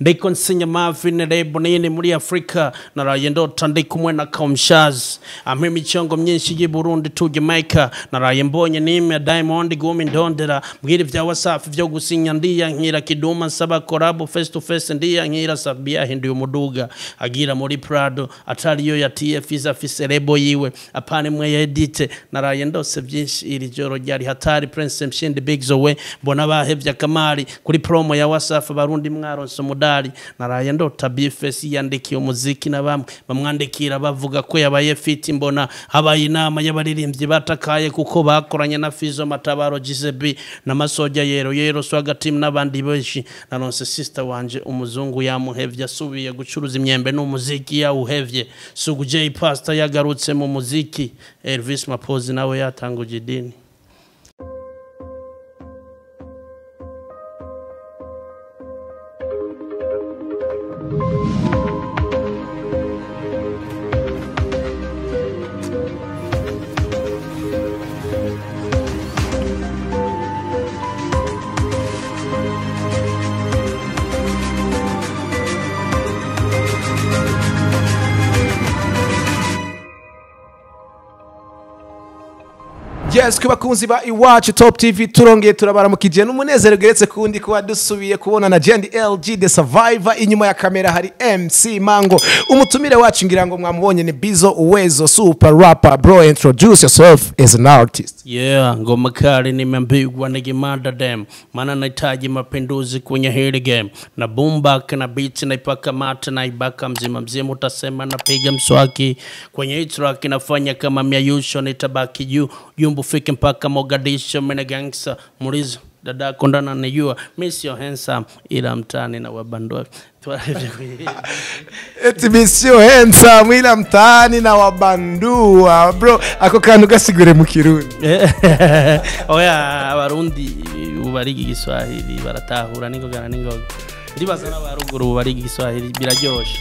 ndiko nsinya mavine rebo nini muri Afrika naraye ndota ndi kumwe na Komshaz ampe imicyongo myinshi y'I Burundi to Jamaica naraye mbonye nime Diamond gumi ndondera mbwira vya WhatsApp vyo gusinya ndiya nkira kiduma nsaba collab face to face ndiya nkira Sabia hinduye umuduga agira muri Prado atariyo ya TF izafise rebo yiwe apane mwe edite naraye ndose byinshi iri joro ryari hatari Prince Mshindi BIZZO we mbona bahevya kamari kuri promo ya WhatsApp barundi mwaronse umudari naraye ndota bifesi yandikiye umuziki na bamwe bamwandikira bavuga ko yabaye fit mbona habaye inama y'abaririmbyi batakaye kuko bakoranye na Fizo Matabaro GCB na Masoja yero swaga team n'abandi benshi naronse sister wanje umuzungu yamuhevye asubiye gucuruza imyembe n'umuziki yawuhevye Sugu J Pastor yagarutse mu muziki Elvis Mapozi nawe yatanguje idini. Yes, kubakunzi ba iwacu Top TV turongeye turabaramukije n'umunezero geretse kundi kuba dusubiye kubona na Jendi LG the Survivor inyuma ya kamera hari MC Mango umutumire wacu ngira ngo mwamubonye ni BIZZO UWEZO super rapper bro introduce yourself as an artist. Yeah, ngoma kari nimeambigwa nigimada dem maana nahitaji mapinduzi kwenye hili game na boom back na beat na ipaka mata na ibaka mzima utasema napiga mswaki kwenye track nafanya kama miayusho nitabaki juu yumbu fike mpaka Mogadisho mena gangster murizo dada kondana na yua miss your handsome ila mtani na wabandua eti miss your handsome ila mtani na wabandua bro ako kantu gasigure mu Kirundi. Oya abarundi ubarigi Giswahili baratahura n'ingogana n'ingoga ndibaza n'abaruguru ubarigi Giswahili biraryoshe.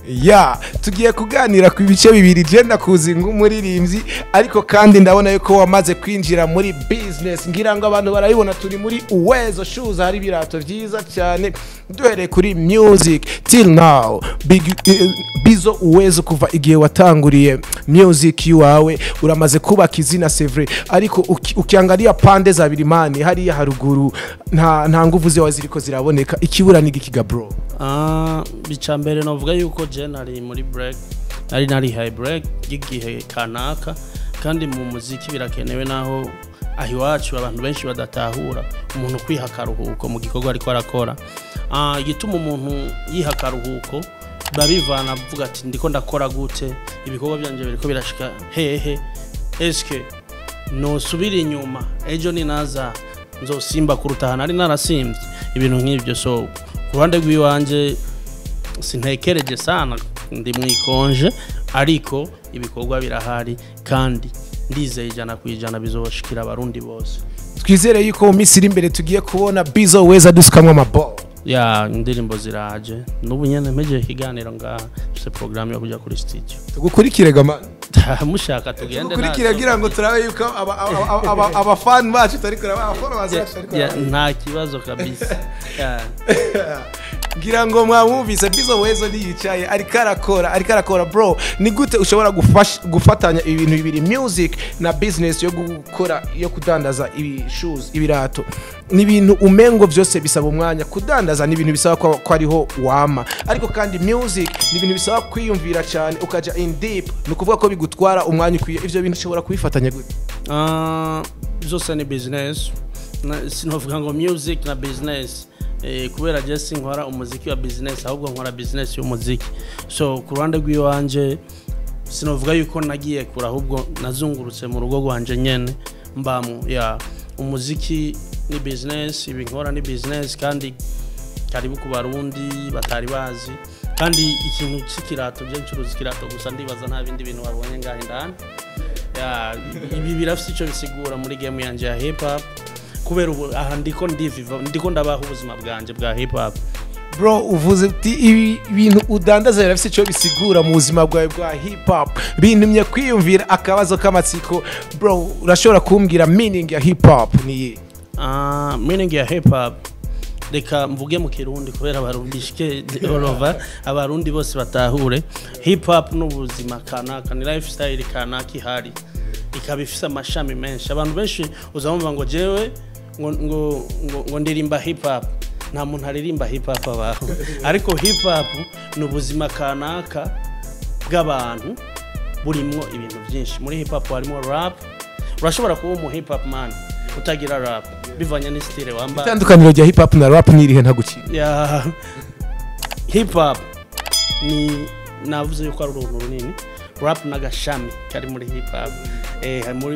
Ya tugiye kuganira ku bice bibiri genda kuzi ng'umuririmbyi ariko kandi ndabona yuko wamaze kwinjira muri business ngira ngo abantu barayibona turi muri Uwezo shoes hari birato byiza cyane duhereye kuri music till now BIZZO UWEZO kuva igihe watanguriye music yawe uramaze kubaka izina sevre ariko ukiangalia pande za birimani hari haruguru nta nguvu ziwe ziriko ziraboneka ikibura n'igikiga bro. Bicambere novuga yuko generally muri break nari high break gigihe kanaka kandi mu muziki birakenewe naho ahiwacu abantu benshi badatahura umuntu kwihakaruhuko mu gikorwa ariko arakora igituma umuntu yihakaruhuko babivana avuga ati ndiko ndakora gute ibikorwa byanje biriko birashika hehe eske no subira inyuma ejo ni naza nzosimba kurutahana ari narasimbye ibintu nk'ibyo so kuruhande rw'iwanje sintekereje sana ndi mwikonje ariko ibikorwa birahari kandi ndizeye ijana kwijana bizoshikira abarundi bose twizere yuko mu misiri imbere tugiye kubona BIZZO UWEZO dusukamwe amaball ya indirimbo ziraje n'ubu nyene meje kiganiro nga se program yo kuja kuri studio tugukurikire gama mushaka tugende na tugukurikire gira ngo turabe yuko aba fan bacu tariko aba followers bacu nta kibazo kabisa ngira ngo mwumvise BIZZO UWEZO yicaye ariko arakora bro ni gute ushobora gufatanya ibintu bibiri music na business yo gukora yo kudandaza ibi shoes ibirato ni ibintu umengo byose bisaba umwanya kudandaza ni ibintu bisaba ko ariho wama ariko kandi music ni ibintu bisaba kwiyumvira cyane ukaja in deep no kuvuga ko bigutwara umwanya ukwiye ivyo bintu ushobora kubifatanya gute. Byose ni business sinovuga ngo music na business kubera Jesse nkora umuziki wa business ahubwo nkora business y'umuziki so kuruhande rw'iwanje sinovuga yuko nagiye kura ahubwo nazungurutse mu rugo rwanje nyene mbamo ya umuziki ni business ibinkora ni business kandi karibu ku barundi batari bazi kandi ikintu cy'ikirato byo ncuruza ikirato gusa ndibaza nta bindi bintu wabonye ngaho indani ya ibi birafite ico bisigura muri game yanje ya hip hop kubera aha ndiko ndabaho ubuzima bwanje bwa hip hop bro uvuze uti ibintu udandaza birafite ico bisigura mu buzima bwawe bwa hip hop bintumye kwiyumvira akabazo k'amatsiko bro urashobora kumbwira meaning ya hip hop ni meaning ya hip hop reka mvuge mu kirundi kubera barundishike orova abarundi bose batahure hip hop n'ubuzima kanaka ni lifestyle kanaka ihari ikabifisa amashami menshi abantu benshi uzamumva ngo jewe ngo ndirimba hip hop nta muntu aririmba hip hop abaho ariko hip hop n'ubuzima kanaka bw'abantu burimwo ibintu byinshi muri hip hop harimo rap urashobora kuba mu hip hop man utagira rap bivanye ni style wamba itandukaniro rya hip hop na rap nirihe ntagukira ya hip hop ni navuze yuko ari uruntu runini rap n'agashami kari muri hip hop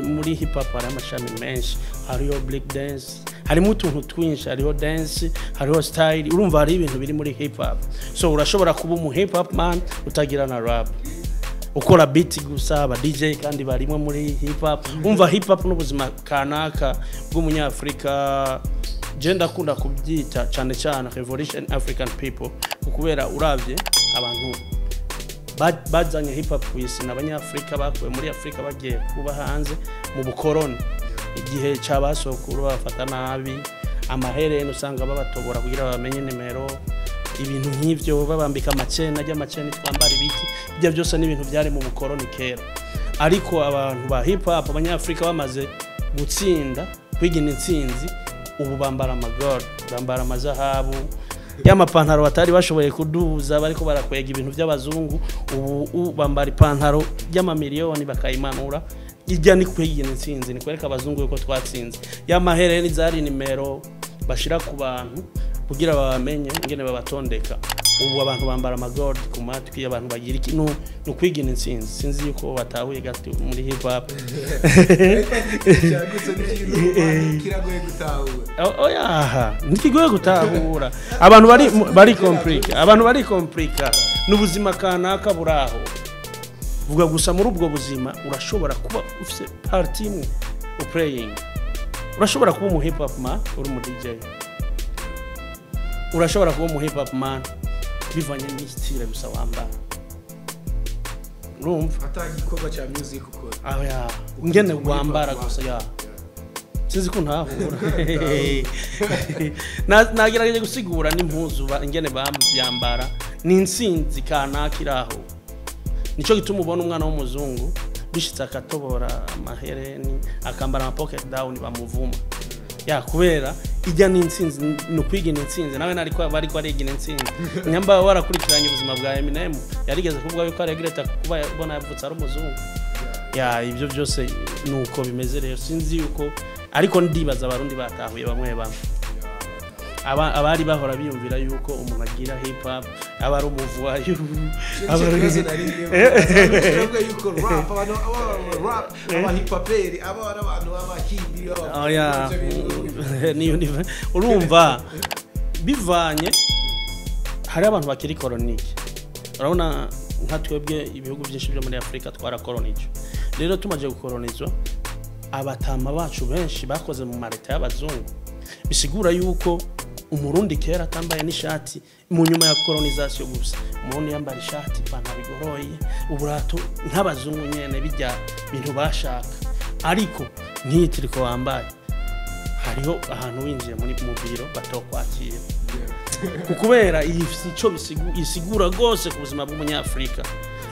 muri hip hop hari amashami menshi hariho break dance harimo utuntu twinshi hariho dance hariho style urumva hari ibintu biri muri hip hop so urashobora kuba mu hip hop man utagira na rap ukora beat gusa aba DJ kandi barimo muri hip hop umva hip hop n'ubuzima kanaka bw'umunyafrika je ndakunda kubyita cyane cyane revolution African people kubera uravye abantu bazanye hip hop kwisi n'abanyafrika bakuye muri Afrika bagiye kuba hanze mu bukoroni igihe cyabasokuru bafata nabi amahereno usanga babatobora kugira bamenye nimero ibintu nk'ivyo babambika amacena y'amacena twambara ibiki bya byose n'ibintu byari mu bukoroni kera ariko abantu ba hip hop abanyafrika bamaze gutsinda kwigina intsinzi ubu bambara amagor bambara amazahabu y'amapantaro batari bashoboye kuduza bariko barakwega ibintu by'abazungu ubu bambara ipantaro y'amamiliyoni bakayimanura ijya ni kwigina intsinzi ni kwereka abazungu yuko twatsinze y'amahereni zari nimero bashira ku bantu kugira babamenye ingene babatondeka ubu abantu bambara amagord ku matwi abantu bagira ikintu no kwigina intsinzi sinzi yuko batahuye gato muri hip hop kiragoye gutahura oya ntikigoye gutahura abantu bari komplika n'ubuzima kanaka buraho vuga gusa muri ubwo buzima urashobora kuba ufite party imwe playing urashobora kuba mu hip hop man uri mu DJ urashobora kuba mu hip hop man bivanye n'istyle gusa wambara urumva atagikorwa cya music ukora ya ngene wambara gusa ya sinzi ko ntahura nagerageje gusigura n'impuzu ingene byambara n'insinzi kanaka iraho nico gituma ubona umwana w'umuzungu bishitse akatobora amahereni akambara ama pocket down bamuvuma ya kubera ijya n'insinzi no kwigina intsinzi nawe nariko bari ko arigina intsinzi nyamba warakurikiranye ubuzima bwa Eminem yarigeze kuvuga yuko aregreta kuba bona yavutse ari umuzungu ya ibyo byose nuko bimeze rero sinzi yuko ariko ndibaza abarundi batahuye bamwe abari bahora biyumvira yuko umuntu agira hip hop abari umuvuwayo yuko rap aba hip hoperi aba abantu b'abahindi niyo urumva bivanye hari abantu bakiri kolonike urabona nka twebwe ibihugu byinshi byo muri Afrika twarakolonije rero tumaje gukolonizwa abatama bacu benshi bakoze mu mareta y'abazungu bisigura yuko umurundi kera atambaye n'ishati mu nyuma ya colonization gusa umurundi yambara ishati ipantaro bigoroye uburato nk'abazungu nyene bijya bintu bashaka ariko nkiyitiriko wambaye hariho ahantu winjiye muri mubiro batokwakira kukubera ico bisigura gose ku buzima bw'umunyafrika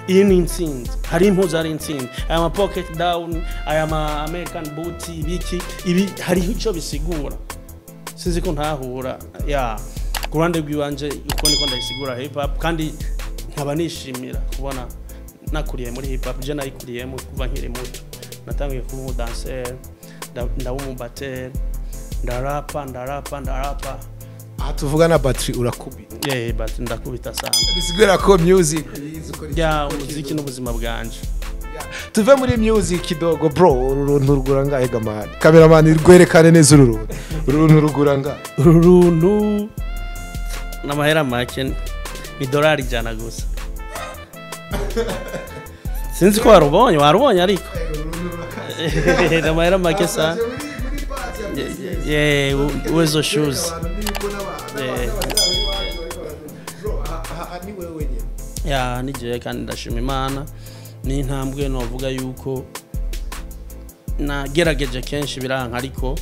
iyi ni intsinzi hari impuzu ari intsinzi aya ma pocket down aya ma American booty biki ibi hariho ico bisigura sinzi ko ntahura ya kurande rw'iwanje uko niko ndayisigura hip hop kandi nkaba nishimira kubona nakuriye muri hip hop je nayikuriyemo kuva nkiri muto natangiye kuba umu dancer ndawumubater ndarapa tuvuga na battery urakubita battery ndakubita sana bisigura ko music ya umuziki n'ubuzima bwanje tuve muri music dogo bro uruntu rugura ngahe gamani cameraman rwerekane neza uruntu rugura ngahe uruntu n'amahera make ni $100 gusa sinzi ko warubonye ariko n'amahera make sana uwezo shoes ya nije kandi ndashima Imana ni ntambwe novuga yuko nagerageje kenshi biranka ariko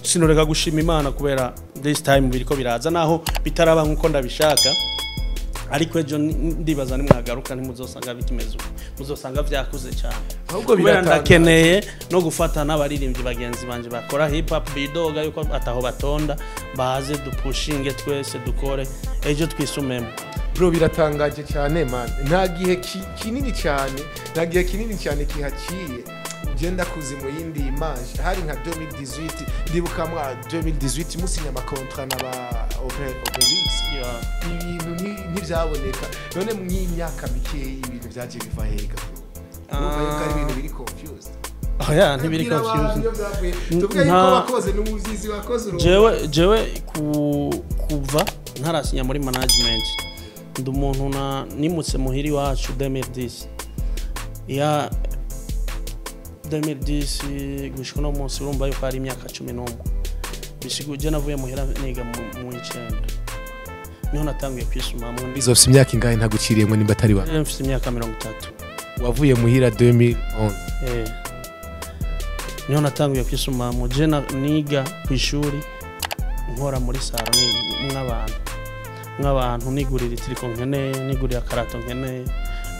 sinoreka gushima Imana kubera this time biriko biraza naho bitaraba nkuko ndabishaka ariko ejo ndibaza ni mwagaruka ntimuzosanga bikimeze muzosanga vyakuze cyane ahubwo ndakeneye no gufata n'abaririmbyi bagenzi banje bakora hip hop bidoga yuko ataho batonda baze dupushinge twese dukore ejo twisumemo bro biratangaje cyane man nta gihe kinini cyane kihaciye genda kuzi mu yindi image hari nka 2018 ndibuka mu 2018 musinya amakontra n'aba Obelix ibintu ntibyaboneka none mu myaka mike ibintu byagiye biva hega urumva yuko ari ibintu biri confused oya ntibiri confused tuvuga yuko wakoze n'umuzizi wakoze jewe kuva ntarasinya muri management ndi umuntu nimutse muhiri wacu 2010 ya 2010 gushika no munsi urumva yuko ari imyaka 11 bisiguje navuye muhira niga mu icenda niho natangiye kwisuma mu BIZZO ufite imyaka ingahe ntaguciriye ngo nimba atari ba mfite imyaka 30 wavuye muhira 2011 niho natangiye kwisuma mu jena niga ku ishuri nkora muri saro nk'abantu nigurira itiriko nkeneye nigurira karato nkeneye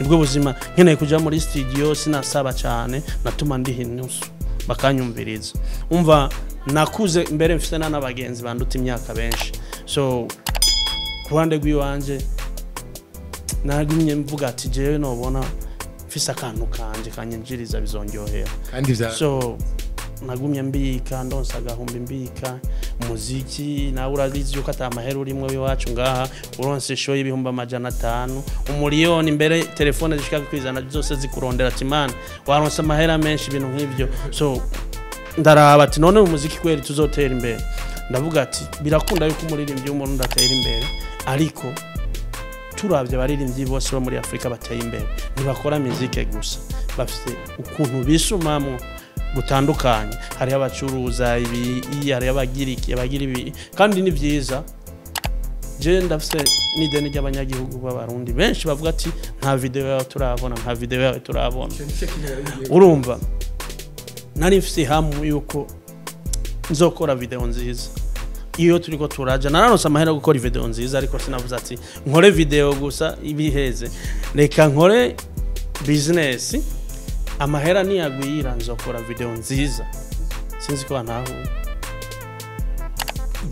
nibwo buzima nkeneye kuja muri studio sinasaba cyane natuma ndiha inusu bakanyumviriza umva nakuze imbere mfite n'abagenzi banduta imyaka benshi so kuruhande rw'iwanje nagumye mvuga ati jewe nobona mfise akantu kanje kanyinjiriza bizongyohera kandi so nagumye mbika ndonsa agahumbi mbika umuziki nawe urabizi yuko atamahera urimo wiwacu ngaha uronse show y'ibihumbi 500 umuriro imbere telefone zishika kwizana zose zikurondera ati man waronse amahera menshi ibintu nk'ivyo so ndaraba ati none umuziki kweri tuzotera imbere ndavuga ati birakunda yuko umuririmbyi w'umuntu ndatera imbere ariko turavye abaririmbyi bose bo muri Afrika bateye imbere ntibakora muziki gusa bafite ukuntu bisumamwo gutandukanye hari abacuruza ibi hari abagira ibi kandi ni byiza je ndafise n'ideni ry'abanyagihugu b'abarundi benshi bavuga ati nta video yawe turabona urumva nari mfise hamu yuko nzokora video nziza iyo turiko turaja nararonse amahera gukora video nziza ariko sinavuze ati nkore video gusa ibiheze reka nkore business amahera niyagwira nzokora video nziza sinzi ko ntaho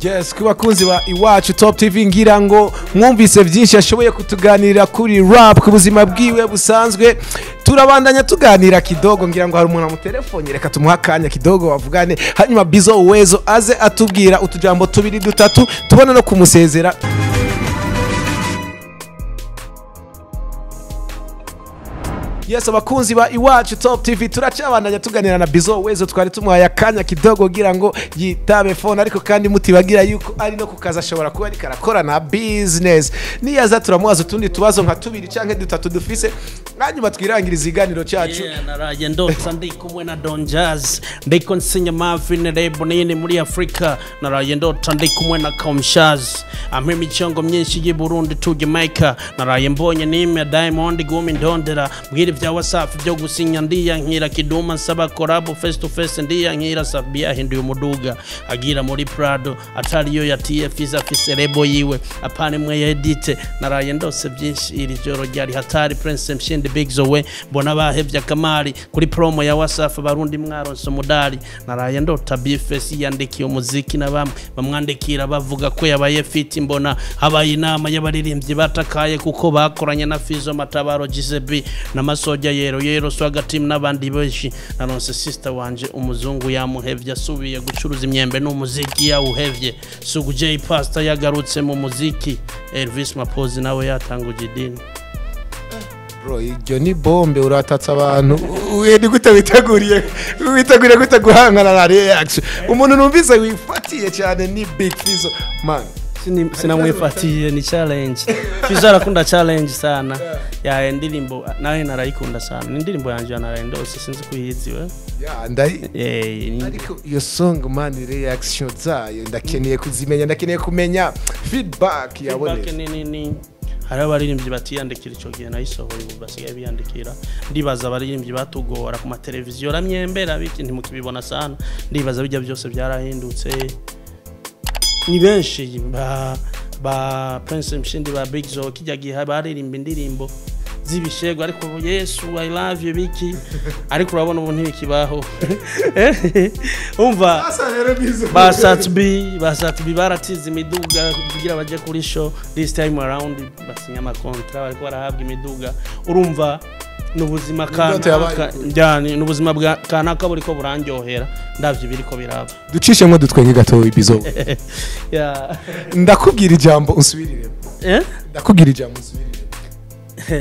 yes kubakunzi ba iwacu Top TV ngira ngo mwumvise byinshi ashoboye kutuganirira kuri rap ku buzima bwiwe busanzwe turabandanya tuganira kidogo ngira ngo hari umuntu mu telefone reka tumuha kanya kidogo bavugane hanyuma BIZZO UWEZO aze atubwira utujambo tubiri dutatu tubona no kumusezera. Yes abakunzi ba iwacu Top TV turacabandanya tuganira na BIZZO UWEZO twari tumuhaye akanya kidogo gira ngo yitabe phone ariko kandi mutibagira yuko ari no kukaza ashobora kuba ari karakora na business niyaza turamuhaza utundi tubazo nka tubiri canke dutatu dufise hanyuma twirangiriza iganiro cyacu. Naraye ndotsa ndi kumwe na Don Jazz ndiko nsinya Marvin Rebonine muri Afrika naraye ndotsa ndi kumwe na Komshaz amwe michongo myinshi y'u Burundi to Jamaica naraye mbonye nime Diamond gumi ndondera bwire vya WhatsApp byo gusinya ndiya nkira kiduma nsaba collab face to face ndiya nkira sabia hinduye umuduga agira muri Prado atariyo ya TF afise rebo yiwe apane mwe edite naraye ndose byinshi iri joro ryari hatari Prince Mshindi BIZZO we bona bahevya kamari kuri promo ya WhatsApp barundi mwaronse umudari naraye ndota BFS yandikiye umuziki na bamwandikira bavuga ko yabaye fit mbona habaye inama y'abaririmbyi batakaye kuko bakoranye na Fizo Matabaro GCB na Masoja yero swaga team n'abandi benshi naronse sister wanje umuzungu yamuhevye asubiye gucuruza imyembe n'umuziki yawuhevye Sugu J Pastor yagarutse mu muziki Elvis Mapozi nawe yatanguje idini. Bro iryo ni bombe uratatsa abantu ni gute witeguriye gute guhangana na reaction umuntu numvise wifatiye cyane ni Big Fizzo man sinamwifatiye ni challenge Fizzo arakunda challenge sana ya indirimbo nawe narayikunda sana indirimbo yanje naraye ndose sinzi kuyiziwe ya ndari ariko iyo song man reaction zayo ndakeneye kuzimenya ndakeneye kumenya feedback yabone ni hari abaririmbyi batiyandikira ico gihe nayisohoye ubu basigaye biyandikira ndibaza abaririmbyi batugora ku mateleviziyo ramyembera biki ntimukibibona sana ndibaza bijya byose byarahindutse ni benshi ba Prince Mshindi ba BIZZO kijya gihe baririmba indirimbo zibishego ariko Yesu I love you biki ariko urabona ubu ntibikibaho umva basatbi baratize imiduga kugira baje kuri show this time around basinya amakontra bariko barahabwa imiduga urumva n'ubuzima kanaka njyane n'ubuzima bwa kanaka buriko burandyohera ndavye biriko biraba ducishemwe dutwenge gato BIZZO ndakubwira ijambo usubirire ndakubwira ijambo usubirire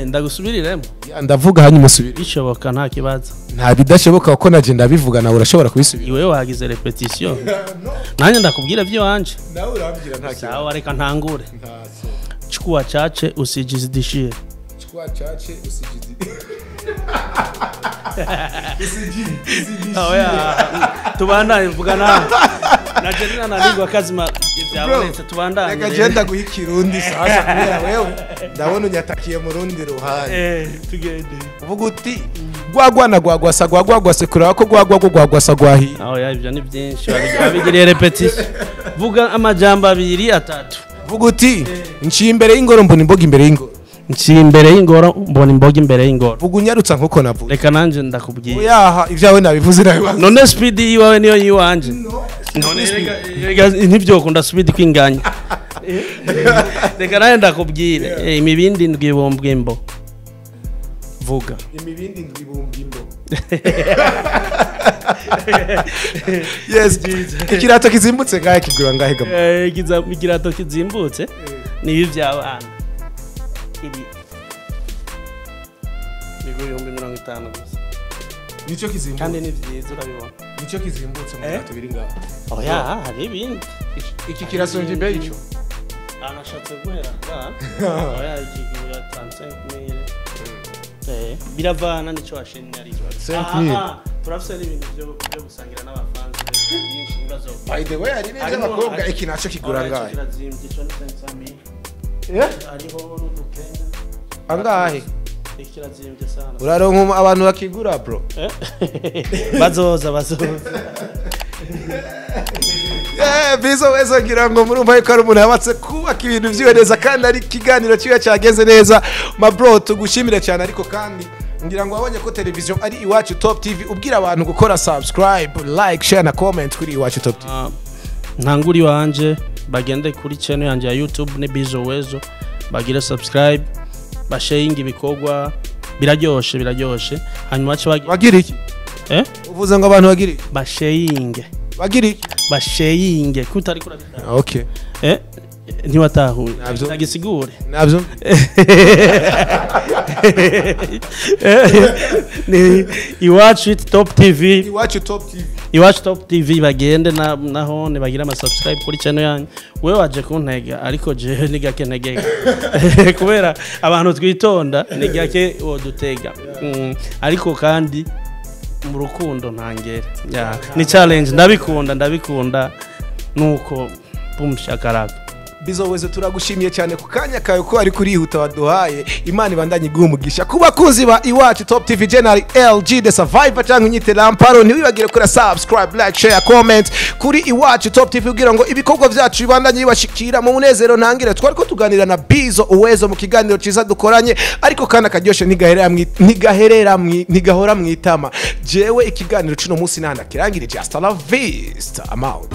ndagusubiriremo ndavuga hanyuma usubire bishoboka nta kibazo nta bidashoboka uko naje ndabivuga nawe urashobora kubisubira iwe wagize repetition nanye ndakubwira byo wanje nawe urambwira nta kibazo sawa reka ntangure chukua chache usijizidishie chukua chache usijizidishie tubanda ivugana na jenina naligwa kazima byabonetse tubandanye reka genda guhikirundi sasa kubera wewe ndabona unyatakiye mu rundi ruhande tugende uvuga uti gwagwana gwagwasa gwagwase kuraba ko gwagwasa gwahi aho ya ibyo ni byinshi babigiriye repetition vuga amajambo abiri atatu vuga uti nci imbere y'ingoro mbona imboga imbere y'ingoro nci imbere y'ingoro mbona imboga imbere y'ingoro vuga unyarutsa nkuko navuga reka nanje ndakubwiye oyaha ivyawe nabivuze nawe none speed yiwawe niyo yiwanje none rega ntivyo kunda speed kwinganya reka naye ndakubwire imibindi ndwibumbwe imbo vuga imibindi ndwibumbwe imbo yes ikirato kizimbutse ngahe kigura ngahe gama ikirato kizimbutse ni ibi by'abana ibi bigura 50 gusa nico kizimbutse kandi ni byiza urabibona nico kizimbutse mu birato biri ngaho oya hari ibindi iki kirasonje imbere ico anashatse guhera oya iki kigira 35,000 biravana nico washimye ari 5,000 turafise ibintu byo gusangira n'abafanzi byinshi bibazo by the way ari neza abakobwa iki naco kigura ngahe ariho n'udukenya angahe ikirazimvye sana uraronka abantu bakigura bro bazoza BIZZO UWEZO ngira ngo murumva yuko ari umuntu yabatse kubaka ibintu vyiwe neza kandi ari kiganiro ciwe cyageze neza ma bro tugushimire cyane ariko kandi ngira ngo wabonye ko television ari Iwacu Top TV ubwira abantu gukora subscribe like share na comment kuri Iwacu Top TV ntanguri wanje bagende kuri channel yanje ya YouTube ni BIZZO UWEZO bagire subscribe basharinga ibikorwa biraryoshe hanyuma bagira iki uvuze ngo abantu bagira iki bagira iki bashayinge kutari kurabita okay ntiwatahuye nagisigure nabyo ni Iwacu Top TV Iwacu Top TV bagende naho ne bagira ama subscribe kuri channel yanyu wewe waje kuntega ariko je nigake ntege kubera abantu twitonda nigake wodutega ariko kandi mu rukundo ntangere ni challenge ndabikunda nuko bumshakaraga BIZZO UWEZO turagushimiye cyane ku kanya kawe ko ari kurihuta waduhaye Imana ibandanye guhumugisha kuba kuzi ba Iwacu Top TV General LG the Survivor cyangwa nyite Lamparo ntiwibagire kuri subscribe like share comment kuri Iwacu Top TV kugira ngo ibikorwa byacu bibandanye bibashikira mu munezero ntangire twari ko tuganira na BIZZO UWEZO mu kiganiro ciza dukoranye ariko kana karyoshe ntigahora mwitama jewe ikiganiro cino munsi nanda kirangire just la vista I'm out